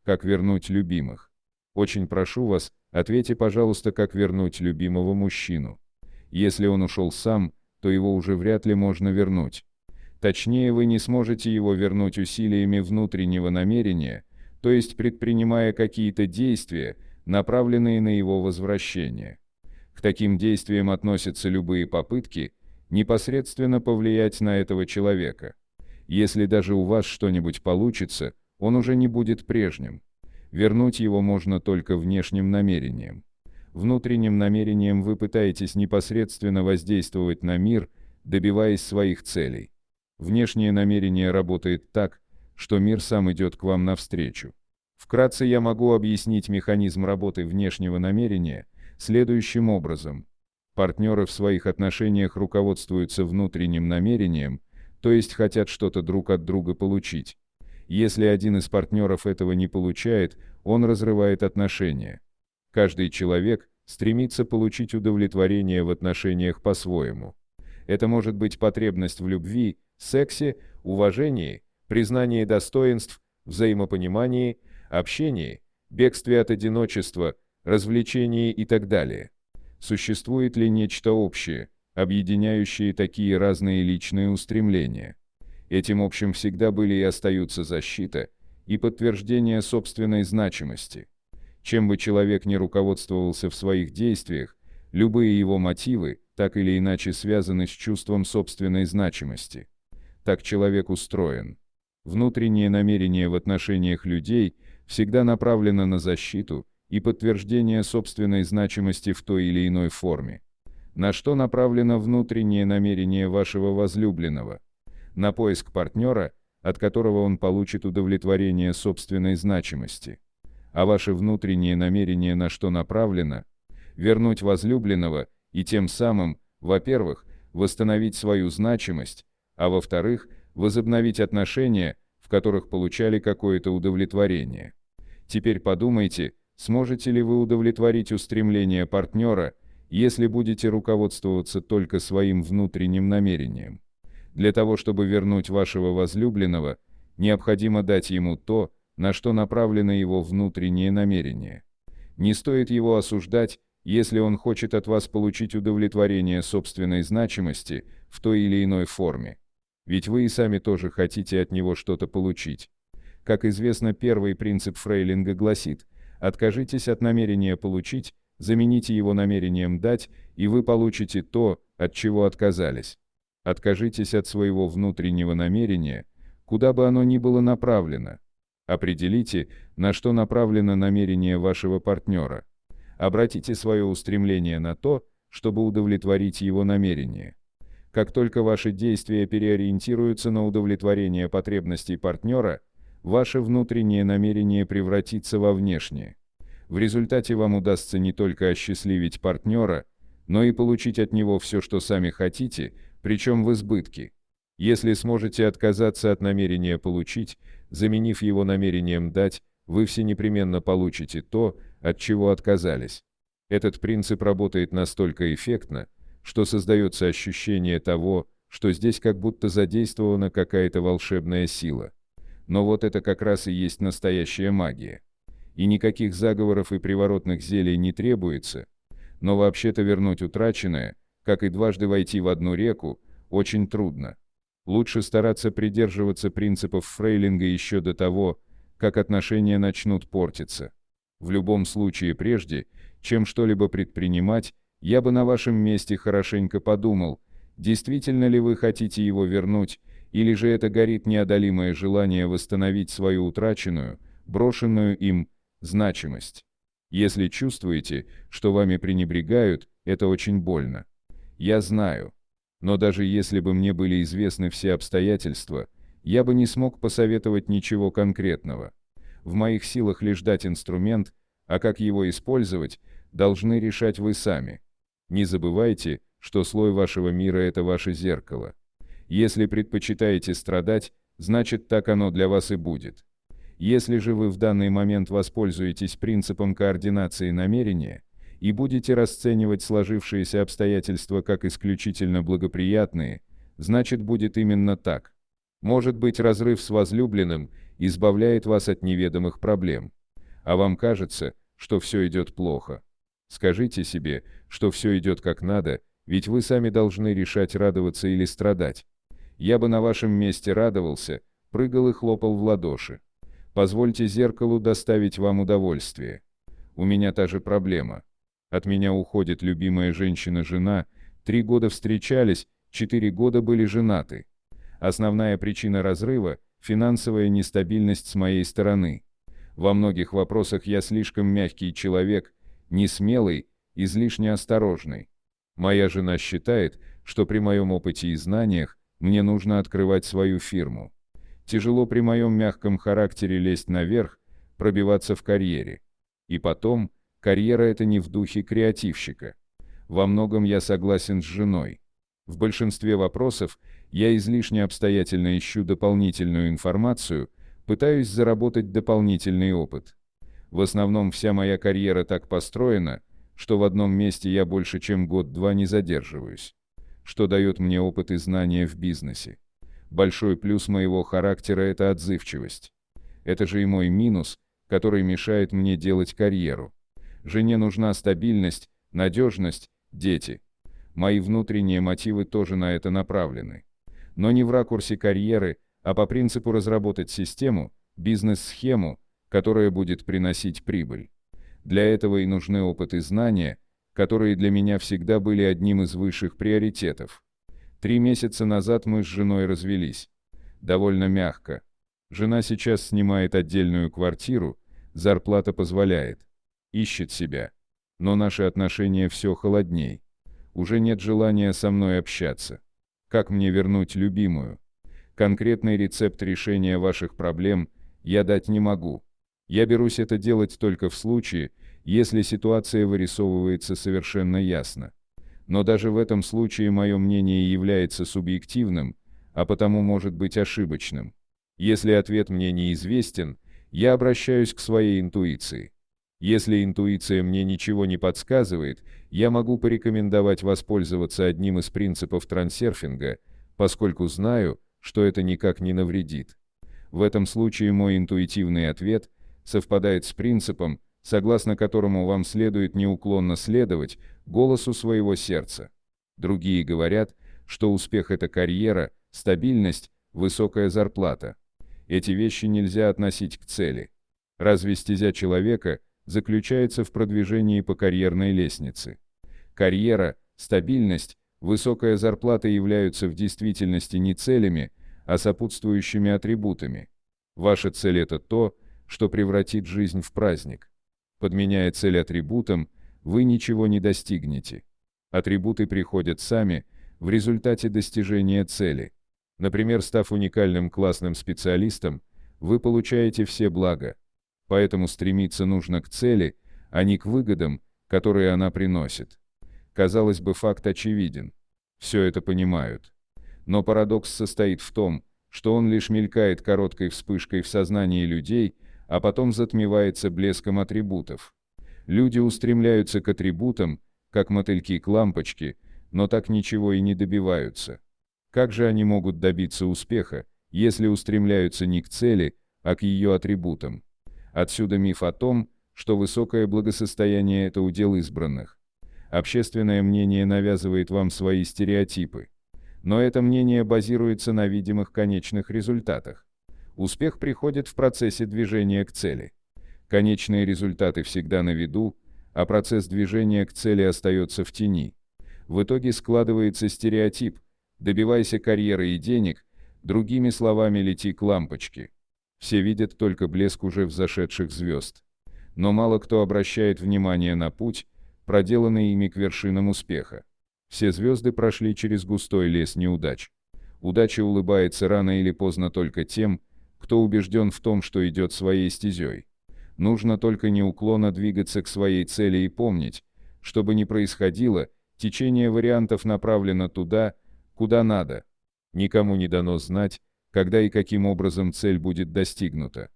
как вернуть любимых. Очень прошу вас, ответьте, пожалуйста, как вернуть любимого мужчину. Если он ушел сам, то его уже вряд ли можно вернуть. Точнее, вы не сможете его вернуть усилиями внутреннего намерения, то есть предпринимая какие-то действия, направленные на его возвращение. К таким действиям относятся любые попытки непосредственно повлиять на этого человека. Если даже у вас что-нибудь получится, он уже не будет прежним. Вернуть его можно только внешним намерением. Внутренним намерением вы пытаетесь непосредственно воздействовать на мир, добиваясь своих целей. Внешнее намерение работает так, что мир сам идет к вам навстречу. Вкратце я могу объяснить механизм работы внешнего намерения следующим образом. Партнеры в своих отношениях руководствуются внутренним намерением, то есть хотят что-то друг от друга получить. Если один из партнеров этого не получает, он разрывает отношения. Каждый человек стремится получить удовлетворение в отношениях по-своему. Это может быть потребность в любви, сексе, уважении, признании достоинств, взаимопонимании, общении, бегстве от одиночества, развлечении и так далее. Существует ли нечто общее, объединяющее такие разные личные устремления? Этим общим всегда были и остаются защита и подтверждение собственной значимости. Чем бы человек ни руководствовался в своих действиях, любые его мотивы так или иначе связаны с чувством собственной значимости. Так человек устроен. Внутреннее намерение в отношениях людей всегда направлено на защиту и подтверждение собственной значимости в той или иной форме. На что направлено внутреннее намерение вашего возлюбленного? На поиск партнера, от которого он получит удовлетворение собственной значимости. А ваше внутреннее намерение на что направлено? Вернуть возлюбленного и тем самым, во-первых, восстановить свою значимость, а во-вторых, возобновить отношения, в которых получали какое-то удовлетворение. Теперь подумайте, сможете ли вы удовлетворить устремления партнера, если будете руководствоваться только своим внутренним намерением. Для того, чтобы вернуть вашего возлюбленного, необходимо дать ему то, на что направлено его внутреннее намерение. Не стоит его осуждать, если он хочет от вас получить удовлетворение собственной значимости в той или иной форме. Ведь вы и сами тоже хотите от него что-то получить. Как известно, первый принцип Фрейлинга гласит: откажитесь от намерения получить, замените его намерением дать, и вы получите то, от чего отказались. Откажитесь от своего внутреннего намерения, куда бы оно ни было направлено. Определите, на что направлено намерение вашего партнера. Обратите свое устремление на то, чтобы удовлетворить его намерение. Как только ваши действия переориентируются на удовлетворение потребностей партнера, ваше внутреннее намерение превратится во внешнее. В результате вам удастся не только осчастливить партнера, но и получить от него все, что сами хотите, причем в избытке. Если сможете отказаться от намерения получить, заменив его намерением дать, вы все непременно получите то, от чего отказались. Этот принцип работает настолько эффектно, что создается ощущение того, что здесь как будто задействована какая-то волшебная сила. Но вот это как раз и есть настоящая магия. И никаких заговоров и приворотных зелий не требуется, но вообще-то вернуть утраченное, как и дважды войти в одну реку, очень трудно. Лучше стараться придерживаться принципов Фрейлинга еще до того, как отношения начнут портиться. В любом случае, прежде чем что-либо предпринимать, я бы на вашем месте хорошенько подумал, действительно ли вы хотите его вернуть, или же это горит неодолимое желание восстановить свою утраченную, брошенную им, значимость. Если чувствуете, что вами пренебрегают, это очень больно. Я знаю. Но даже если бы мне были известны все обстоятельства, я бы не смог посоветовать ничего конкретного. В моих силах лишь дать инструмент, а как его использовать, должны решать вы сами. Не забывайте, что слой вашего мира – это ваше зеркало. Если предпочитаете страдать, значит так оно для вас и будет. Если же вы в данный момент воспользуетесь принципом координации намерения и будете расценивать сложившиеся обстоятельства как исключительно благоприятные, значит будет именно так. Может быть разрыв с возлюбленным избавляет вас от неведомых проблем. А вам кажется, что все идет плохо. Скажите себе, что все идет как надо, ведь вы сами должны решать, радоваться или страдать. Я бы на вашем месте радовался, прыгал и хлопал в ладоши. Позвольте зеркалу доставить вам удовольствие. У меня та же проблема. От меня уходит любимая женщина-жена, 3 года встречались, 4 года были женаты. Основная причина разрыва – финансовая нестабильность с моей стороны. Во многих вопросах я слишком мягкий человек, несмелый, излишне осторожный. Моя жена считает, что при моем опыте и знаниях мне нужно открывать свою фирму. Тяжело при моем мягком характере лезть наверх, пробиваться в карьере. И потом, карьера – это не в духе креативщика. Во многом я согласен с женой. В большинстве вопросов я излишне обстоятельно ищу дополнительную информацию, пытаюсь заработать дополнительный опыт. В основном вся моя карьера так построена, что в одном месте я больше чем год-два не задерживаюсь. Что дает мне опыт и знания в бизнесе. Большой плюс моего характера – это отзывчивость. Это же и мой минус, который мешает мне делать карьеру. Жене нужна стабильность, надежность, дети. Мои внутренние мотивы тоже на это направлены. Но не в ракурсе карьеры, а по принципу разработать систему, бизнес-схему, которая будет приносить прибыль. Для этого и нужны опыт и знания, которые для меня всегда были одним из высших приоритетов. 3 месяца назад мы с женой развелись. Довольно мягко. Жена сейчас снимает отдельную квартиру, зарплата позволяет. Ищет себя. Но наши отношения все холодней. Уже нет желания со мной общаться. Как мне вернуть любимую? Конкретный рецепт решения ваших проблем я дать не могу. Я берусь это делать только в случае, если ситуация вырисовывается совершенно ясно. Но даже в этом случае мое мнение является субъективным, а потому может быть ошибочным. Если ответ мне неизвестен, я обращаюсь к своей интуиции. Если интуиция мне ничего не подсказывает, я могу порекомендовать воспользоваться одним из принципов трансерфинга, поскольку знаю, что это никак не навредит. В этом случае мой интуитивный ответ совпадает с принципом, согласно которому вам следует неуклонно следовать голосу своего сердца. Другие говорят, что успех – это карьера, стабильность, высокая зарплата. Эти вещи нельзя относить к цели. Разве стезя человека заключается в продвижении по карьерной лестнице? Карьера, стабильность, высокая зарплата являются в действительности не целями, а сопутствующими атрибутами. Ваша цель – это то, что превратит жизнь в праздник. Подменяя цель атрибутом, вы ничего не достигнете. Атрибуты приходят сами в результате достижения цели. Например, став уникальным классным специалистом, вы получаете все блага. Поэтому стремиться нужно к цели, а не к выгодам, которые она приносит. Казалось бы, факт очевиден. Все это понимают. Но парадокс состоит в том, что он лишь мелькает короткой вспышкой в сознании людей, а потом затмевается блеском атрибутов. Люди устремляются к атрибутам, как мотыльки к лампочке, но так ничего и не добиваются. Как же они могут добиться успеха, если устремляются не к цели, а к ее атрибутам? Отсюда миф о том, что высокое благосостояние – это удел избранных. Общественное мнение навязывает вам свои стереотипы. Но это мнение базируется на видимых конечных результатах. Успех приходит в процессе движения к цели. Конечные результаты всегда на виду, а процесс движения к цели остается в тени. В итоге складывается стереотип: добивайся карьеры и денег, другими словами, лети к лампочке. Все видят только блеск уже взошедших звезд. Но мало кто обращает внимание на путь, проделанный ими к вершинам успеха. Все звезды прошли через густой лес неудач. Удача улыбается рано или поздно только тем, кто убежден в том, что идет своей стезей. Нужно только неуклонно двигаться к своей цели и помнить, что бы ни происходило, течение вариантов направлено туда, куда надо. Никому не дано знать, когда и каким образом цель будет достигнута.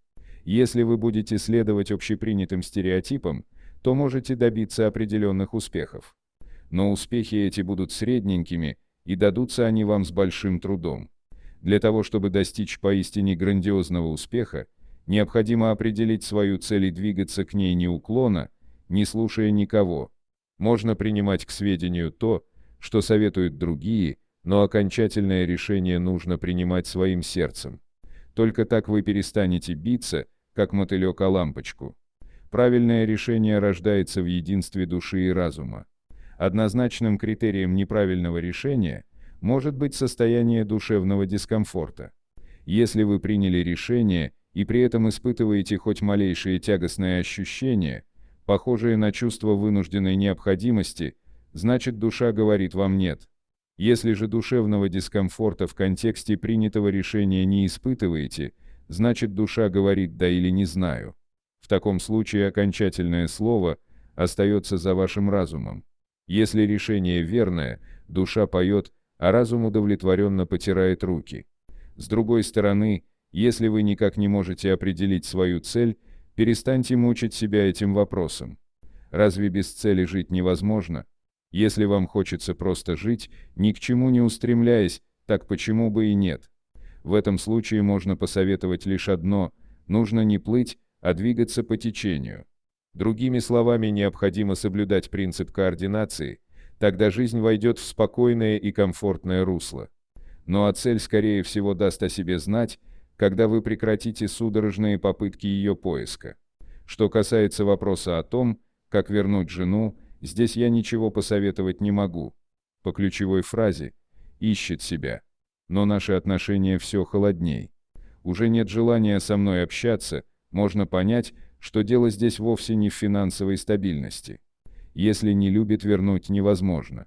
Если вы будете следовать общепринятым стереотипам, то можете добиться определенных успехов. Но успехи эти будут средненькими, и дадутся они вам с большим трудом. Для того, чтобы достичь поистине грандиозного успеха, Необходимо определить свою цель и двигаться к ней неуклонно, не слушая никого. Можно принимать к сведению то, что советуют другие, но окончательное решение нужно принимать своим сердцем. Только так вы перестанете биться, как мотылек о лампочку. Правильное решение рождается в единстве души и разума. Однозначным критерием неправильного решения может быть состояние душевного дискомфорта. Если вы приняли решение и при этом испытываете хоть малейшие тягостные ощущения, похожие на чувство вынужденной необходимости, значит душа говорит вам «нет». Если же душевного дискомфорта в контексте принятого решения не испытываете, значит душа говорит «да» или «не знаю». В таком случае окончательное слово остается за вашим разумом. Если решение верное, душа поет, а разум удовлетворенно потирает руки. С другой стороны, если вы никак не можете определить свою цель, перестаньте мучить себя этим вопросом. Разве без цели жить невозможно? Если вам хочется просто жить, ни к чему не устремляясь, так почему бы и нет? В этом случае можно посоветовать лишь одно – нужно не плыть, а двигаться по течению. Другими словами, необходимо соблюдать принцип координации, тогда жизнь войдет в спокойное и комфортное русло. Ну а цель, скорее всего, даст о себе знать, когда вы прекратите судорожные попытки ее поиска. Что касается вопроса о том, как вернуть жену, здесь я ничего посоветовать не могу. По ключевой фразе «ищет себя». Но наши отношения все холодней. Уже нет желания со мной общаться, можно понять, что дело здесь вовсе не в финансовой стабильности. Если не любит, вернуть невозможно.